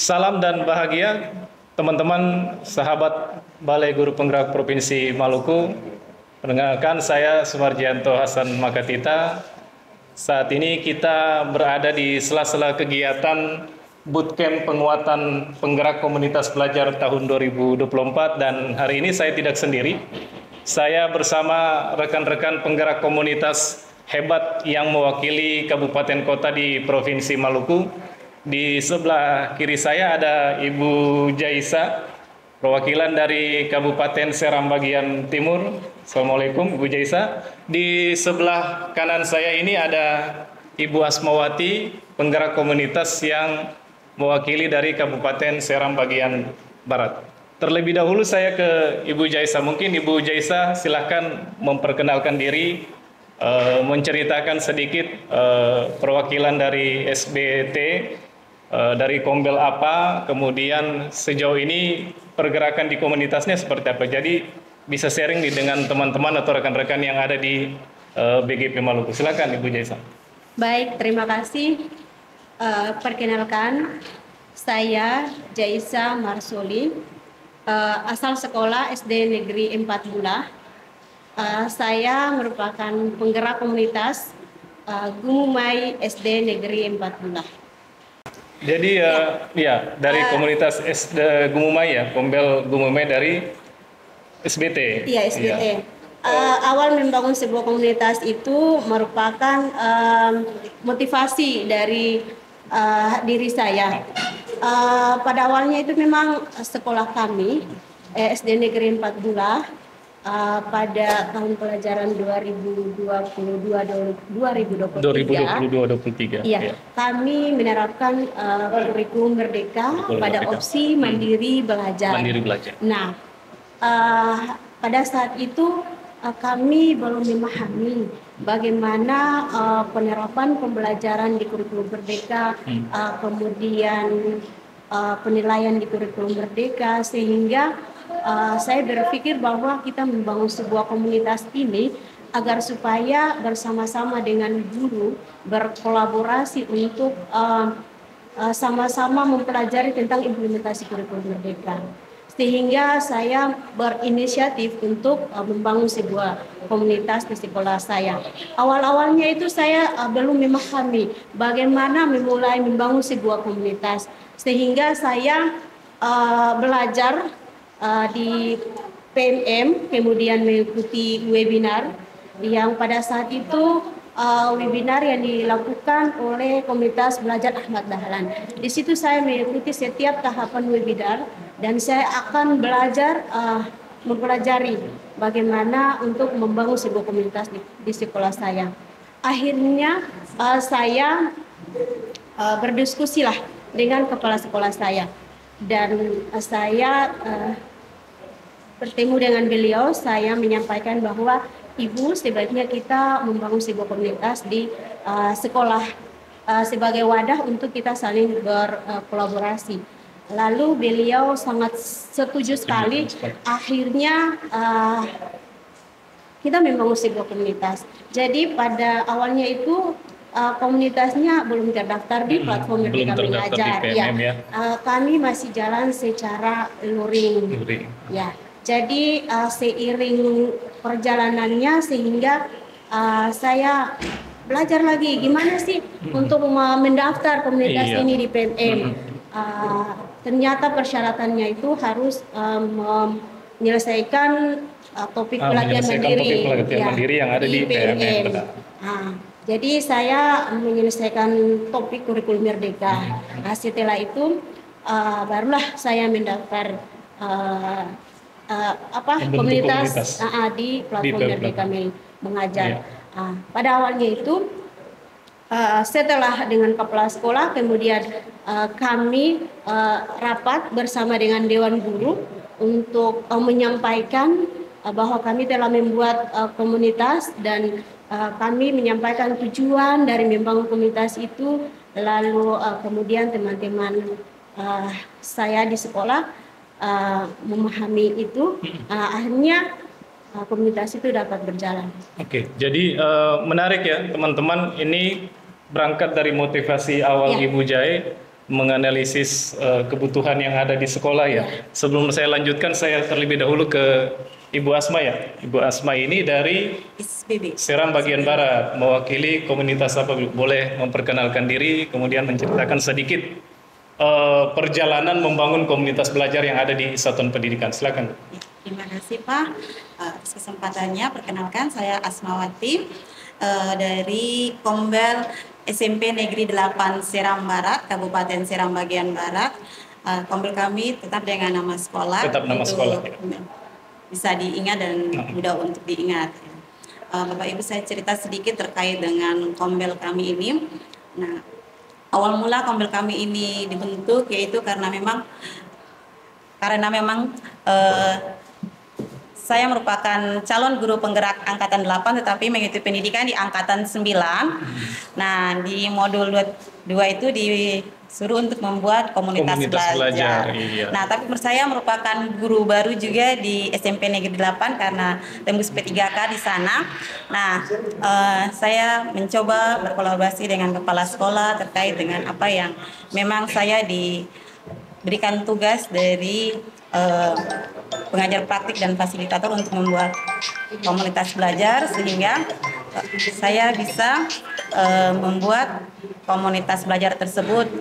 Salam dan bahagia teman-teman sahabat Balai Guru Penggerak Provinsi Maluku. Perkenalkan, saya Sumarjianto Hasan Makatita. Saat ini kita berada di sela-sela kegiatan Bootcamp Penguatan Penggerak Komunitas Pelajar tahun 2024, dan hari ini saya tidak sendiri. Saya bersama rekan-rekan penggerak komunitas hebat yang mewakili kabupaten kota di Provinsi Maluku. Di sebelah kiri saya ada Ibu Jaisa, perwakilan dari Kabupaten Seram bagian Timur. Assalamualaikum Ibu Jaisa. Di sebelah kanan saya ini ada Ibu Asmawati, penggerak komunitas yang mewakili dari Kabupaten Seram bagian Barat. Terlebih dahulu saya ke Ibu Jaisa. Mungkin Ibu Jaisa silahkan memperkenalkan diri, menceritakan sedikit perwakilan dari SBT, dari Kombel apa, kemudian sejauh ini pergerakan di komunitasnya seperti apa. Jadi bisa sharing dengan teman-teman atau rekan-rekan yang ada di BGP Maluku. Silakan Ibu Jaisa. Baik, terima kasih. Perkenalkan, saya Jaisa Marsuli, asal sekolah SD Negeri 4 Bula. Saya merupakan penggerak komunitas Gumumai SD Negeri 4 Bula. Jadi ya dari komunitas SD Gumumai ya, Kombel Gumumai dari SBT. Iya, SBT. Ya. Awal membangun sebuah komunitas itu merupakan motivasi dari diri saya. Pada awalnya itu memang sekolah kami SD Negeri 4 Bula pada tahun pelajaran 2022-2023. Iya, kami menerapkan kurikulum merdeka pada opsi mandiri belajar. Nah, pada saat itu kami belum memahami bagaimana penerapan pembelajaran di kurikulum merdeka, kemudian penilaian di kurikulum merdeka, sehingga saya berpikir bahwa kita membangun sebuah komunitas ini agar supaya bersama-sama dengan guru berkolaborasi untuk sama-sama mempelajari tentang implementasi kurikulum merdeka. Sehingga saya berinisiatif untuk membangun sebuah komunitas di sekolah saya. Awal-awalnya itu saya belum memahami bagaimana memulai membangun sebuah komunitas, sehingga saya belajar di PMM, kemudian mengikuti webinar yang pada saat itu webinar yang dilakukan oleh komunitas belajar Ahmad Dahlan. Di situ saya mengikuti setiap tahapan webinar dan saya akan belajar mempelajari bagaimana untuk membangun sebuah komunitas di sekolah saya. Akhirnya saya berdiskusilah dengan kepala sekolah saya dan saya bertemu dengan beliau. Saya menyampaikan bahwa Ibu, sebaiknya kita membangun sebuah komunitas di sekolah sebagai wadah untuk kita saling berkolaborasi. Lalu beliau sangat setuju sekali. Akhirnya kita membangun sebuah komunitas. Jadi pada awalnya itu komunitasnya belum terdaftar di platform Merdeka Mengajar. Kami masih jalan secara luring. Ya. Jadi seiring perjalanannya sehingga saya belajar lagi gimana sih untuk mendaftar komunitas ini di PMM. Ternyata persyaratannya itu harus menyelesaikan topik pelatihan mandiri yang ada di PMM. Jadi saya menyelesaikan topik kurikulum merdeka. Setelah itu barulah saya mendaftar komunitas di platform Merdeka Mengajar. Pada awalnya itu setelah dengan kepala sekolah, kemudian kami rapat bersama dengan Dewan Guru untuk menyampaikan bahwa kami telah membuat komunitas dan kami menyampaikan tujuan dari membangun komunitas itu. Lalu kemudian teman-teman saya di sekolah memahami itu, akhirnya komunitas itu dapat berjalan. Oke, jadi menarik ya teman-teman, ini berangkat dari motivasi awal Ibu Jai menganalisis kebutuhan yang ada di sekolah ya. Sebelum saya lanjutkan, saya terlebih dahulu ke Ibu Asma ya. Ibu Asma ini dari SBB. Seram bagian Barat, mewakili komunitas apa? Boleh memperkenalkan diri, kemudian menceritakan sedikit perjalanan membangun komunitas belajar yang ada di Satuan Pendidikan. Silakan. Terima kasih Pak atas kesempatannya. Perkenalkan, saya Asmawati dari Kombel SMP Negeri 8 Seram Barat, Kabupaten Seram bagian Barat. Kombel kami tetap dengan nama sekolah. Tetap nama sekolah. Bisa diingat dan mudah untuk diingat. Bapak Ibu, saya cerita sedikit terkait dengan Kombel kami ini. Nah, awal mula Kombel kami ini dibentuk yaitu karena memang saya merupakan calon guru penggerak angkatan 8 tetapi mengikuti pendidikan di angkatan 9. Nah, di modul 2 itu disuruh untuk membuat komunitas belajar. Iya. Nah, tapi saya merupakan guru baru juga di SMP Negeri 8 karena tembus P3K di sana. Nah, saya mencoba berkolaborasi dengan kepala sekolah terkait dengan apa yang memang saya diberikan tugas dari pengajar praktik dan fasilitator untuk membuat komunitas belajar sehingga saya bisa membuat komunitas belajar tersebut.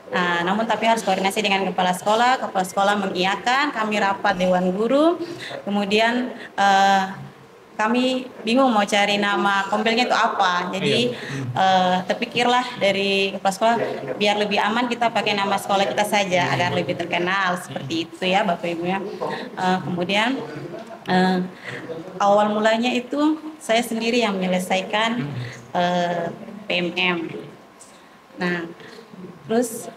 Nah, namun tapi harus koordinasi dengan kepala sekolah mengiyakan, kami rapat dewan guru, kemudian kami bingung mau cari nama Kombelnya itu apa. Jadi terpikirlah dari kepala sekolah biar lebih aman kita pakai nama sekolah kita saja agar lebih terkenal seperti itu ya Bapak Ibu ya. Kemudian awal mulanya itu saya sendiri yang menyelesaikan PMM. Nah, terus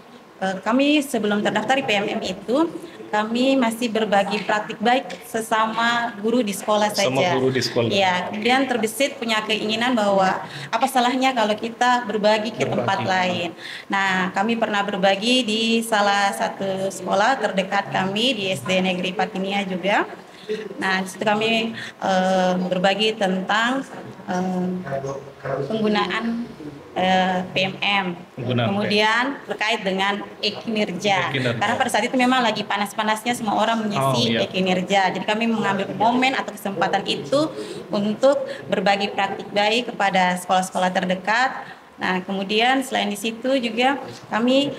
kami sebelum terdaftar di PMM itu kami masih berbagi praktik baik sesama guru di sekolah saja. Sama guru di sekolah. Ya, kemudian terbesit punya keinginan bahwa apa salahnya kalau kita berbagi ke tempat lain. Nah, kami pernah berbagi di salah satu sekolah terdekat kami di SD Negeri Patinia juga. Nah, di situ kami berbagi tentang penggunaan PMM, kemudian terkait dengan e-kinerja. Karena pada saat itu memang lagi panas-panasnya semua orang mengisi e-kinerja. Jadi kami mengambil momen atau kesempatan itu untuk berbagi praktik baik kepada sekolah-sekolah terdekat. Nah, kemudian selain di situ juga kami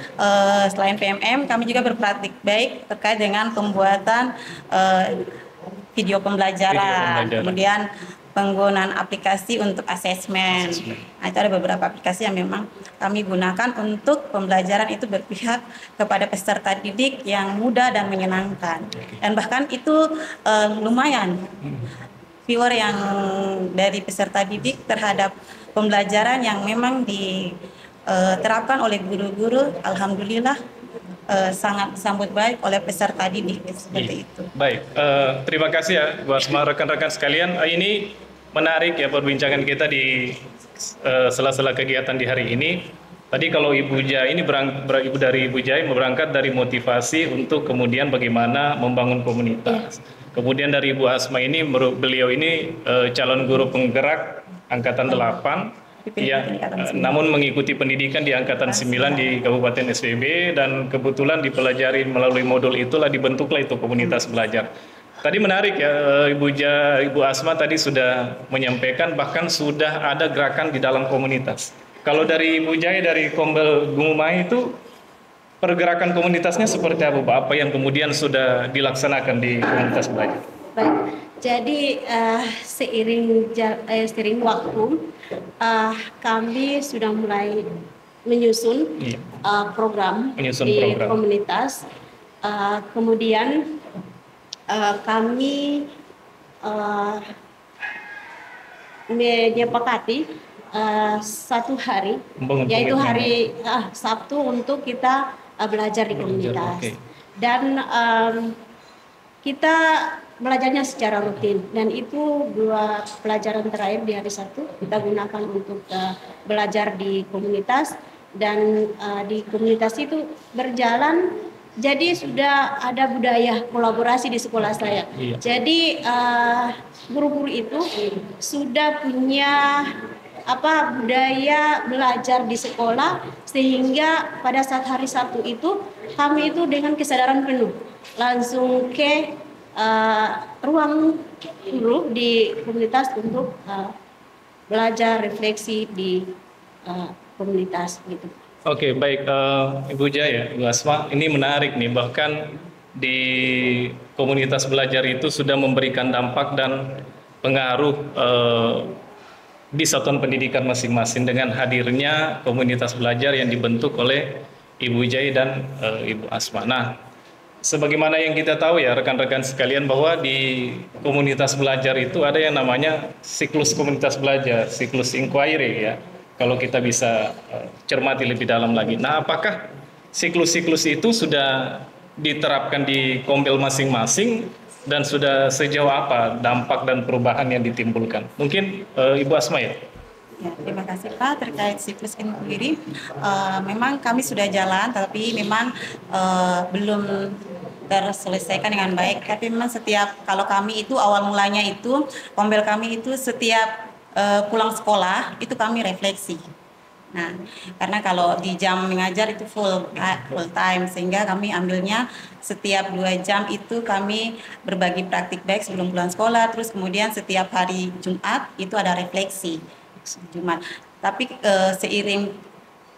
selain PMM, kami juga berpraktik baik terkait dengan pembuatan video pembelajaran. Kemudian penggunaan aplikasi untuk asesmen. Nah, itu ada beberapa aplikasi yang memang kami gunakan untuk pembelajaran itu berpihak kepada peserta didik yang mudah dan menyenangkan. Dan bahkan itu lumayan viewer yang dari peserta didik terhadap pembelajaran yang memang diterapkan oleh guru-guru, alhamdulillah sangat disambut baik oleh peserta didik seperti itu. Baik, terima kasih ya buat semua rekan-rekan sekalian. Ini menarik ya perbincangan kita di sela-sela kegiatan di hari ini. Tadi kalau Ibu Jai ini Ibu dari Ibu Jai berangkat dari motivasi untuk kemudian bagaimana membangun komunitas. Kemudian dari Ibu Asma ini beliau ini calon guru penggerak angkatan 8. Ya, namun mengikuti pendidikan di angkatan 9 di Kabupaten SBB dan kebetulan dipelajari melalui modul itulah dibentuklah itu komunitas belajar. Tadi menarik ya Ibu Asma tadi sudah menyampaikan bahkan sudah ada gerakan di dalam komunitas. Kalau dari Ibu Jai dari Kombel Gumumai itu pergerakan komunitasnya seperti apa Pak? Apa yang kemudian sudah dilaksanakan di komunitas belajar? Baik, jadi seiring waktu kami sudah mulai menyusun program di komunitas. Kemudian kami menyepakati satu hari, yaitu hari Sabtu untuk kita belajar di komunitas. Dan kita belajarnya secara rutin, dan itu 2 pelajaran terakhir di hari Sabtu kita gunakan untuk belajar di komunitas. Dan di komunitas itu berjalan, jadi sudah ada budaya kolaborasi di sekolah saya. Jadi guru-guru itu sudah punya budaya belajar di sekolah, sehingga pada saat hari Sabtu itu kami itu dengan kesadaran penuh langsung ke ruang guru di komunitas untuk belajar refleksi di komunitas gitu. Oke, baik, Ibu Jaya, Ibu Asma, ini menarik nih, bahkan di komunitas belajar itu sudah memberikan dampak dan pengaruh di satuan pendidikan masing-masing dengan hadirnya komunitas belajar yang dibentuk oleh Ibu Jaya dan Ibu Asma. Nah, sebagaimana yang kita tahu ya rekan-rekan sekalian, bahwa di komunitas belajar itu ada yang namanya siklus komunitas belajar, siklus inquiry ya, kalau kita bisa cermati lebih dalam lagi. Nah, apakah siklus-siklus itu sudah diterapkan di Kombel masing-masing dan sudah sejauh apa dampak dan perubahan yang ditimbulkan? Mungkin Ibu Asma ya? Ya, terima kasih Pak. Terkait siklus inquiry, memang kami sudah jalan, tapi memang belum terselesaikan dengan baik. Tapi memang kalau kami itu awal mulanya itu, Kombel kami itu setiap pulang sekolah itu kami refleksi. Nah, karena kalau di jam mengajar itu full time, sehingga kami ambilnya setiap 2 jam itu kami berbagi praktik baik sebelum pulang sekolah, terus kemudian setiap hari Jumat itu ada refleksi Jumat. Tapi seiring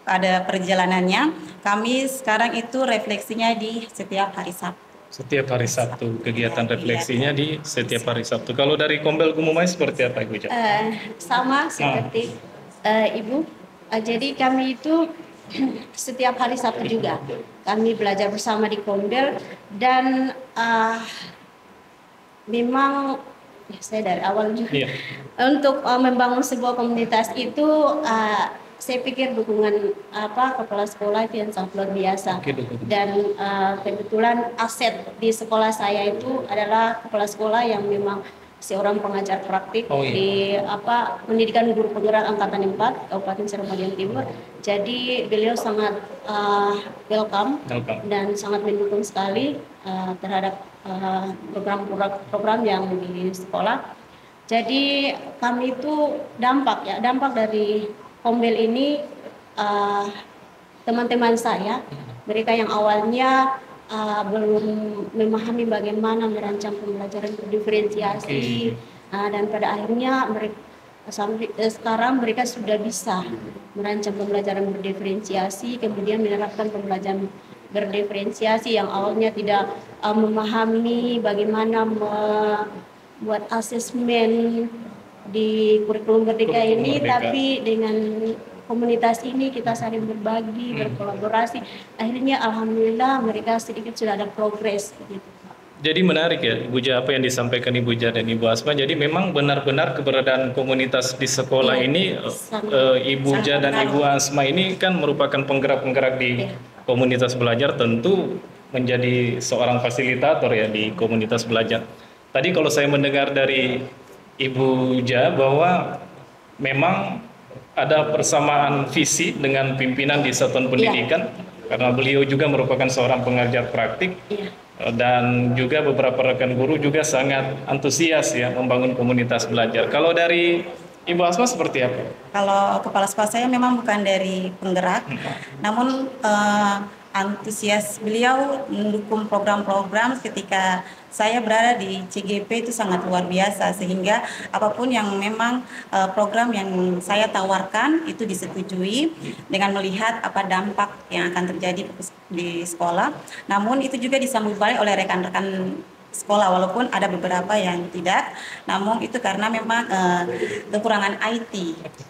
ada perjalanannya, kami sekarang itu refleksinya di setiap hari Sabtu. Setiap hari Sabtu, kegiatan refleksinya di setiap hari Sabtu. Kalau dari Kombel Gumumai seperti apa, Ibu Jaya? Sama seperti Ibu. Jadi kami itu setiap hari Sabtu juga kami belajar bersama di Kombel, dan memang saya dari awal juga untuk membangun sebuah komunitas itu saya pikir dukungan kepala sekolah itu yang sangat luar biasa. Dan kebetulan aset di sekolah saya itu adalah kepala sekolah yang memang seorang pengajar praktik di pendidikan guru penggerak angkatan 4 Kabupaten Seramadian Timur. Jadi beliau sangat welcome dan sangat mendukung sekali terhadap program-program yang di sekolah. Jadi kami itu dampak dari Kombel ini, teman-teman saya, mereka yang awalnya belum memahami bagaimana merancang pembelajaran berdiferensiasi, dan pada akhirnya sampai sekarang mereka sudah bisa merancang pembelajaran berdiferensiasi, kemudian menerapkan pembelajaran berdiferensiasi yang awalnya tidak memahami bagaimana membuat asesmen di kurikulum Merdeka ini, tapi dengan komunitas ini kita saling berbagi, berkolaborasi. Akhirnya alhamdulillah mereka sedikit sudah ada progres gitu. Jadi menarik ya Ibu Jaya apa yang disampaikan Ibu Jaya dan Ibu Asma. Jadi memang benar-benar keberadaan komunitas di sekolah ini, Ibu Jaya dan Ibu Asma ini kan merupakan penggerak-penggerak di komunitas belajar, tentu menjadi seorang fasilitator ya di komunitas belajar. Tadi kalau saya mendengar dari Ibu Jaya bahwa memang ada persamaan visi dengan pimpinan di satuan pendidikan, karena beliau juga merupakan seorang pengajar praktik, dan juga beberapa rekan guru juga sangat antusias ya membangun komunitas belajar. Kalau dari Ibu Asma seperti apa? Kalau kepala sekolah saya memang bukan dari penggerak, namun antusias beliau mendukung program-program ketika saya berada di CGP itu sangat luar biasa, sehingga apapun yang memang program yang saya tawarkan itu disetujui dengan melihat apa dampak yang akan terjadi di sekolah. Namun itu juga disambut baik oleh rekan-rekan sekolah, walaupun ada beberapa yang tidak, namun itu karena memang kekurangan IT,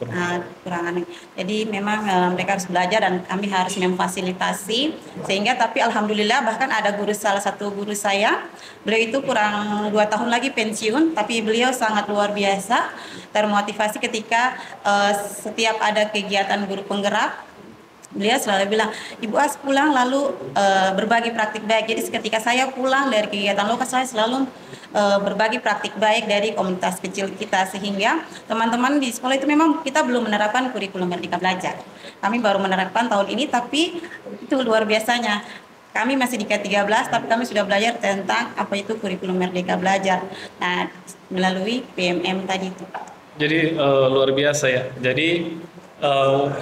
kekurangan. Jadi memang mereka harus belajar dan kami harus memfasilitasi, sehingga tapi alhamdulillah bahkan ada salah satu guru saya, beliau itu kurang 2 tahun lagi pensiun, tapi beliau sangat luar biasa termotivasi ketika setiap ada kegiatan guru penggerak. Beliau selalu bilang, Ibu As pulang lalu berbagi praktik baik. Jadi ketika saya pulang dari kegiatan lokal, saya selalu berbagi praktik baik dari komunitas kecil kita, sehingga teman-teman di sekolah itu memang kita belum menerapkan kurikulum Merdeka Belajar. Kami baru menerapkan tahun ini, tapi itu luar biasanya. Kami masih di K13, tapi kami sudah belajar tentang apa itu kurikulum Merdeka Belajar. Nah, melalui PMM tadi itu. Jadi luar biasa ya. Jadi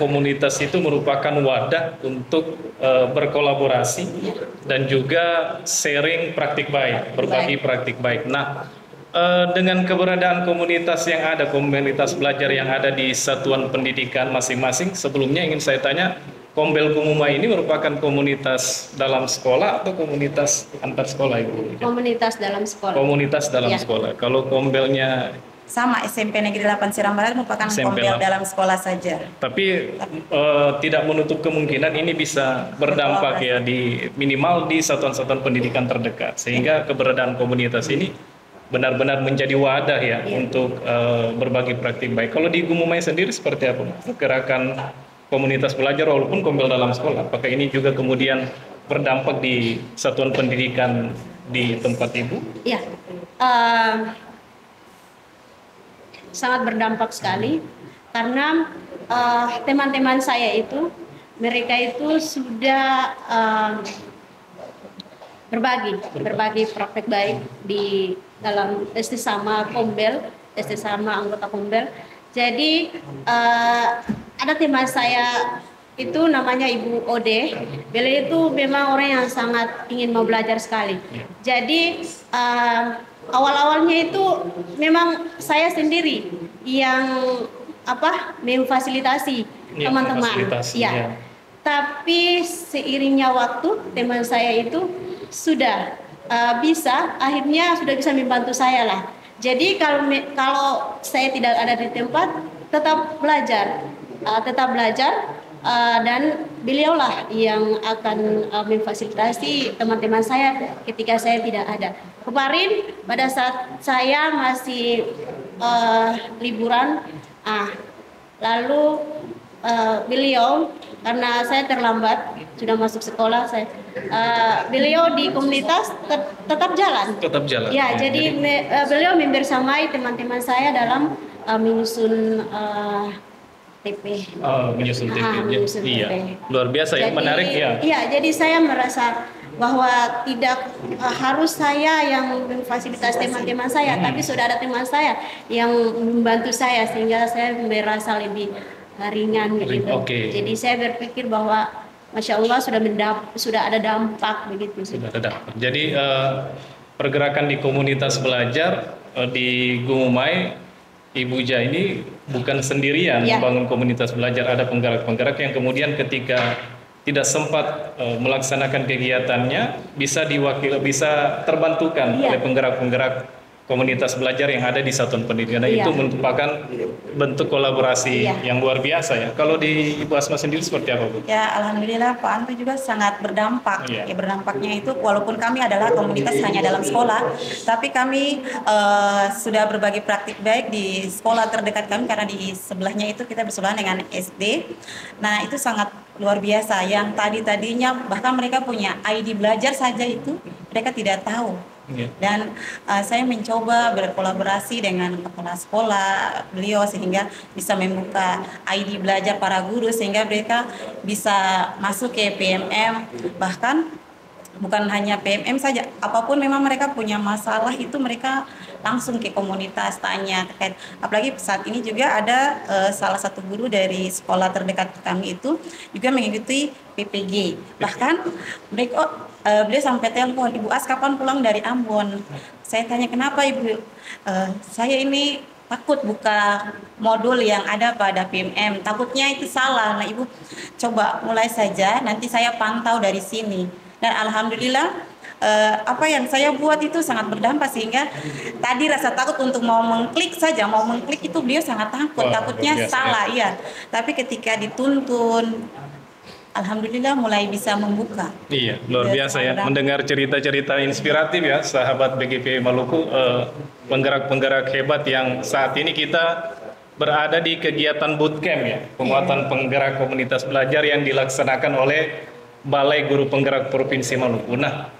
komunitas itu merupakan wadah untuk berkolaborasi dan juga sharing praktik baik, berbagi praktik baik. Nah, dengan keberadaan komunitas yang ada, komunitas belajar yang ada di satuan pendidikan masing-masing, sebelumnya ingin saya tanya, Kombel Gumuma ini merupakan komunitas dalam sekolah atau komunitas antar sekolah, Ibu? Komunitas dalam sekolah. Komunitas dalam Ya. sekolah. Kalau Kombelnya Sama SMP Negeri 8 Seram Barat merupakan SMP kombel 8. dalam sekolah saja. Tapi tidak menutup kemungkinan ini bisa berdampak ya di minimal di satuan-satuan pendidikan terdekat, sehingga keberadaan komunitas ini benar-benar menjadi wadah ya untuk berbagi praktik baik. Kalau di Gumumai sendiri seperti apa gerakan komunitas belajar walaupun kombel dalam sekolah? Apakah ini juga kemudian berdampak di satuan pendidikan di tempat Ibu? Ya, sangat berdampak sekali karena teman-teman saya itu mereka itu sudah berbagi praktek baik di dalam sesama kombel, sesama anggota kombel. Jadi ada teman saya itu namanya Ibu Ode. Beliau itu memang orang yang sangat ingin mau belajar sekali. Jadi awal-awalnya itu memang saya sendiri yang memfasilitasi teman-teman. Ya. Tapi seiringnya waktu teman saya itu sudah akhirnya sudah bisa membantu saya lah. Jadi kalau saya tidak ada di tempat, tetap belajar, dan beliaulah yang akan memfasilitasi teman-teman saya ketika saya tidak ada. Kemarin pada saat saya masih liburan, lalu beliau karena saya terlambat sudah masuk sekolah, beliau di komunitas tetap jalan. Ya, jadi beliau membersamai teman-teman saya dalam menyusun TP. Menyusun TP. Iya. TP. Luar biasa ya, menarik ya. Iya, jadi saya merasa bahwa tidak harus saya yang memfasilitasi teman-teman saya, tapi sudah ada teman saya yang membantu saya sehingga saya merasa lebih ringan gitu. Jadi saya berpikir bahwa Masya Allah sudah ada dampak begitu. Sudah ada dampak. Jadi pergerakan di komunitas belajar di Gumumai, Ibu Ja ini bukan sendirian membangun komunitas belajar, ada penggerak-penggerak yang kemudian ketika tidak sempat melaksanakan kegiatannya bisa terbantukan oleh penggerak-penggerak komunitas belajar yang ada di satuan pendidikan. Itu merupakan bentuk kolaborasi yang luar biasa ya. Kalau di Ibu Asma sendiri seperti apa, Bu? Ya, alhamdulillah Pak Anto juga sangat berdampak. Ya, berdampaknya itu walaupun kami adalah komunitas hanya dalam sekolah, tapi kami sudah berbagi praktik baik di sekolah terdekat kami karena di sebelahnya itu kita bersebelahan dengan SD. Nah, itu sangat luar biasa. Yang tadinya bahkan mereka punya ID belajar saja itu mereka tidak tahu. Dan saya mencoba berkolaborasi dengan kepala sekolah beliau sehingga bisa membuka ID belajar para guru sehingga mereka bisa masuk ke PMM, bahkan bukan hanya PMM saja, apapun memang mereka punya masalah itu mereka langsung ke komunitas tanya terkait. Apalagi saat ini juga ada salah satu guru dari sekolah terdekat kami itu juga mengikuti PPG. Bahkan beliau sampai telepon, Ibu As kapan pulang dari Ambon? Saya tanya kenapa Ibu? Saya ini takut buka modul yang ada pada PMM, takutnya itu salah. Nah Ibu coba mulai saja, nanti saya pantau dari sini. Dan alhamdulillah apa yang saya buat itu sangat berdampak sehingga tadi rasa takut untuk mau mengklik itu beliau sangat takutnya salah ya. Tapi ketika dituntun alhamdulillah mulai bisa membuka. Iya, luar biasa ya mendengar cerita-cerita inspiratif ya sahabat BGP Maluku, penggerak-penggerak hebat yang saat ini kita berada di kegiatan bootcamp ya, penguatan penggerak komunitas belajar yang dilaksanakan oleh Balai Guru Penggerak Provinsi Maluku. Nah,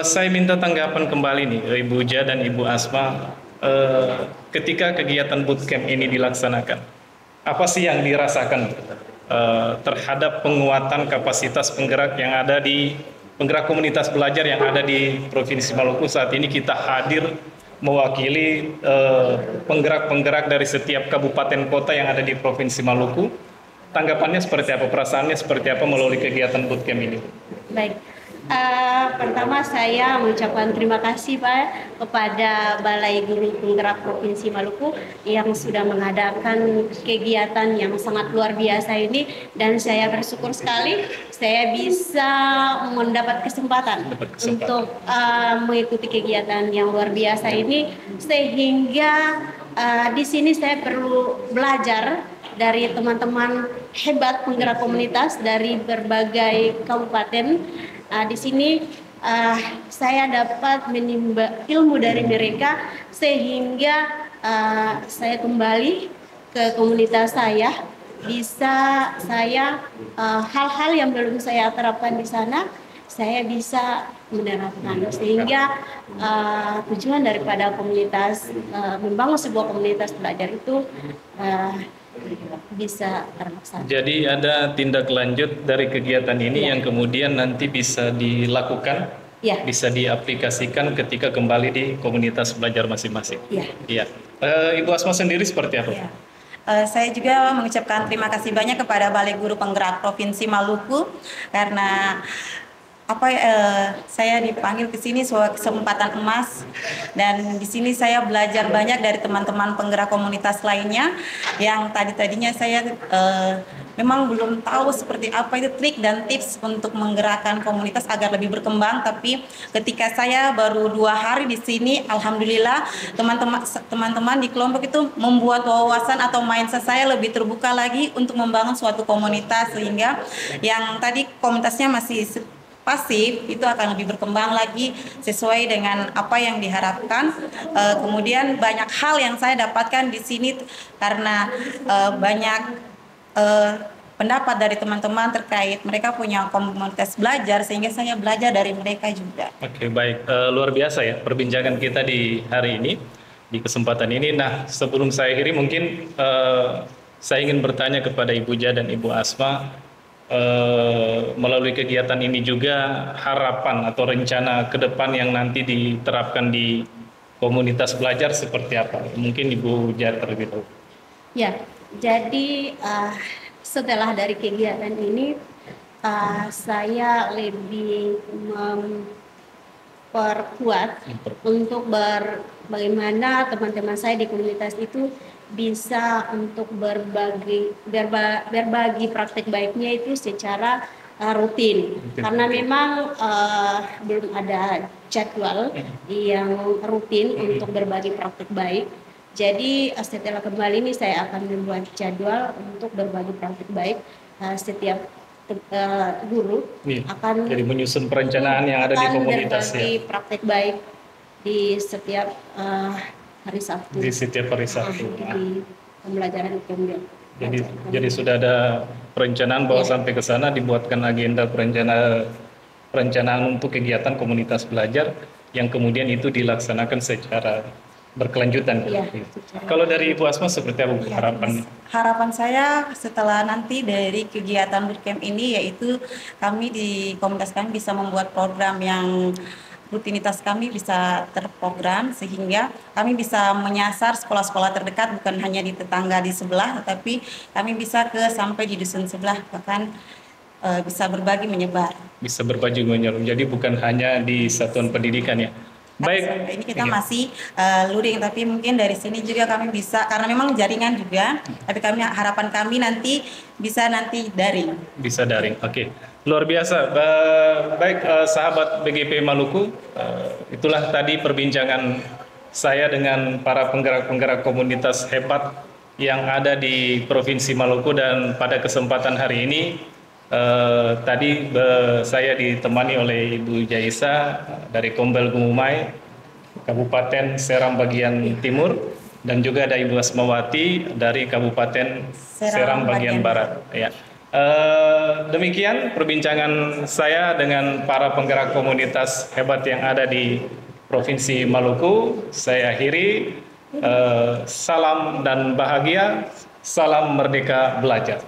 saya minta tanggapan kembali nih Ibu Ja dan Ibu Asma ketika kegiatan bootcamp ini dilaksanakan. Apa sih yang dirasakan terhadap penguatan kapasitas penggerak yang ada di penggerak komunitas belajar yang ada di Provinsi Maluku saat ini? Kita hadir mewakili penggerak-penggerak dari setiap kabupaten kota yang ada di Provinsi Maluku. Tanggapannya seperti apa? Perasaannya seperti apa melalui kegiatan bootcamp ini? Baik. Pertama saya mengucapkan terima kasih Pak kepada Balai Guru Penggerak Provinsi Maluku yang sudah mengadakan kegiatan yang sangat luar biasa ini, dan saya bersyukur sekali saya bisa mendapat kesempatan untuk mengikuti kegiatan yang luar biasa ini, sehingga di sini saya perlu belajar dari teman-teman hebat penggerak komunitas dari berbagai kabupaten. Di sini saya dapat menimba ilmu dari mereka, sehingga saya kembali ke komunitas saya, bisa saya hal-hal yang belum saya terapkan di sana saya bisa menerapkan, sehingga tujuan daripada komunitas membangun sebuah komunitas belajar itu bisa terlaksana. Jadi ada tindak lanjut dari kegiatan ini yang kemudian nanti bisa dilakukan, bisa diaplikasikan ketika kembali di komunitas belajar masing-masing. Iya. Ibu Asma sendiri seperti apa? Saya juga mengucapkan terima kasih banyak kepada Balai Guru Penggerak Provinsi Maluku karena saya dipanggil ke sini sebuah kesempatan emas, dan di sini saya belajar banyak dari teman-teman penggerak komunitas lainnya yang tadinya saya memang belum tahu seperti apa itu trik dan tips untuk menggerakkan komunitas agar lebih berkembang. Tapi ketika saya baru 2 hari di sini, alhamdulillah teman-teman di kelompok itu membuat wawasan atau mindset saya lebih terbuka lagi untuk membangun suatu komunitas, sehingga yang tadi komunitasnya masih pasif itu akan lebih berkembang lagi sesuai dengan apa yang diharapkan. Kemudian banyak hal yang saya dapatkan di sini karena banyak pendapat dari teman-teman terkait mereka punya komunitas belajar, sehingga saya belajar dari mereka juga. Oke, baik. Luar biasa ya perbincangan kita di hari ini, di kesempatan ini. Nah, sebelum saya akhiri mungkin saya ingin bertanya kepada Ibu Ja dan Ibu Asma, melalui kegiatan ini juga harapan atau rencana ke depan yang nanti diterapkan di komunitas belajar seperti apa? Mungkin Ibu Ja terlebih dahulu. Ya, jadi setelah dari kegiatan ini saya lebih memperkuat untuk bagaimana teman-teman saya di komunitas itu bisa untuk berbagi praktek baiknya itu secara rutin. Karena memang belum ada jadwal yang rutin untuk berbagi praktek baik. Jadi setelah kembali ini saya akan membuat jadwal untuk berbagi praktek baik. Setiap guru akan jadi menyusun perencanaan yang ada di komunitas berbagi praktek baik di setiap hari Sabtu. Di setiap hari Sabtu. Di pembelajaran UKM. Jadi sudah ada perencanaan bahwa sampai ke sana dibuatkan agenda perencanaan untuk kegiatan komunitas belajar yang kemudian itu dilaksanakan secara berkelanjutan. Kalau dari Ibu Asma seperti apa harapan? Harapan saya setelah nanti dari kegiatan bootcamp ini, yaitu kami di komunitas kami bisa membuat program yang rutinitas kami bisa terprogram, sehingga kami bisa menyasar sekolah-sekolah terdekat, bukan hanya di tetangga di sebelah, tetapi kami bisa sampai di dusun sebelah, bahkan bisa berbagi menyebar. Bisa berbagi menyebar, jadi bukan hanya di satuan pendidikan ya. Baik. Ini kita masih luring, tapi mungkin dari sini juga kami bisa, karena memang jaringan juga, tapi harapan kami nanti bisa daring. Bisa daring, oke. Luar biasa. Baik, sahabat BGP Maluku, itulah tadi perbincangan saya dengan para penggerak-penggerak komunitas hebat yang ada di Provinsi Maluku, dan pada kesempatan hari ini tadi saya ditemani oleh Ibu Jaisa dari Kombel Gumumai, Kabupaten Seram bagian Timur, dan juga ada Ibu Asmawati dari Kabupaten Seram bagian Barat. Ya. Demikian perbincangan saya dengan para penggerak komunitas hebat yang ada di Provinsi Maluku. Saya akhiri. Salam dan bahagia, salam merdeka belajar.